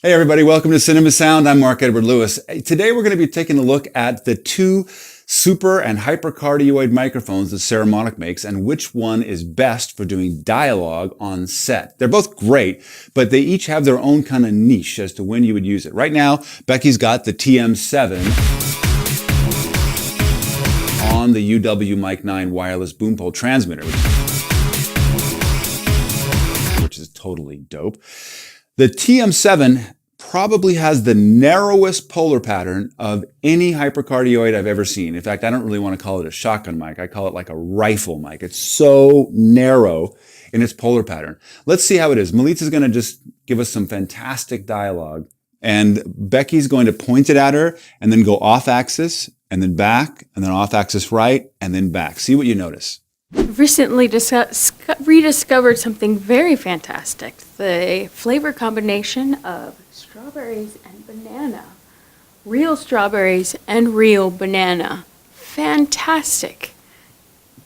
Hey everybody, welcome to Cinema Sound. I'm Mark Edward Lewis. Today we're going to be taking a look at the two super and hypercardioid microphones that Saramonic makes and which one is best for doing dialogue on set. They're both great, but they each have their own kind of niche as to when you would use it. Right now, Becky's got the TM7 on the UW Mic 9 wireless boom pole transmitter, which is totally dope. The TM7 probably has the narrowest polar pattern of any hypercardioid I've ever seen. In fact, I don't really want to call it a shotgun mic. I call it like a rifle mic. It's so narrow in its polar pattern. Let's see how it is. Melita's going to just give us some fantastic dialogue, and Becky's going to point it at her and then go off axis and then back and then off axis right and then back. See what you notice. Recently rediscovered something very fantastic. The flavor combination of strawberries and banana. Real strawberries and real banana. Fantastic.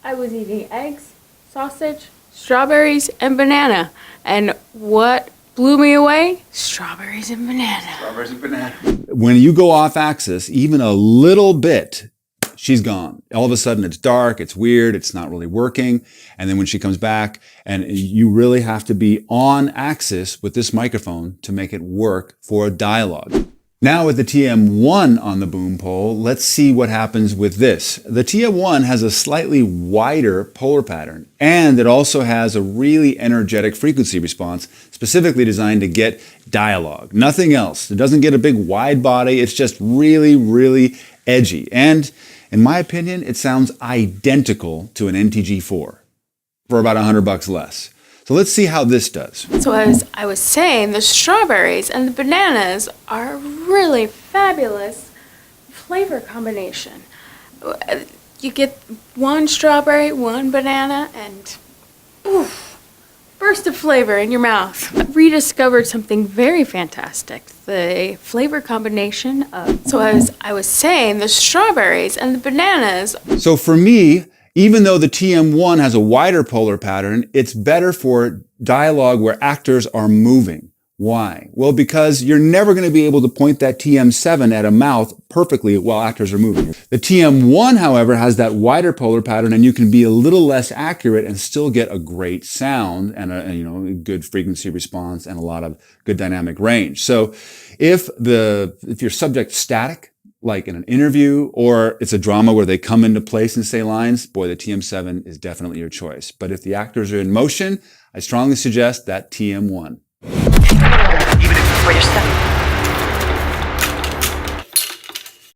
I was eating eggs, sausage, strawberries, and banana. And what blew me away? Strawberries and banana. Strawberries and banana. When you go off axis, even a little bit, she's gone. All of a sudden it's dark, it's weird, it's not really working. And then when she comes back, and you really have to be on axis with this microphone to make it work for dialogue. Now with the TM1 on the boom pole, let's see what happens with this. The TM1 has a slightly wider polar pattern, and it also has a really energetic frequency response, specifically designed to get dialogue. Nothing else. It doesn't get a big wide body. It's just really, really edgy. And in my opinion, it sounds identical to an NTG4 for about $100 less. So let's see how this does. So as I was saying, the strawberries and the bananas are a really fabulous flavor combination. You get one strawberry, one banana, and oof, burst of flavor in your mouth. Rediscovered something very fantastic. The flavor combination of, so as I was saying, the strawberries and the bananas. So for me, even though the TM1 has a wider polar pattern, it's better for dialogue where actors are moving. Why? Well, because you're never going to be able to point that TM7 at a mouth perfectly while actors are moving. The TM1, however, has that wider polar pattern, and you can be a little less accurate and still get a great sound and a good frequency response and a lot of good dynamic range. So if your subject's static, like in an interview, or it's a drama where they come into place and say lines, boy, the TM7 is definitely your choice. But if the actors are in motion, I strongly suggest that TM1.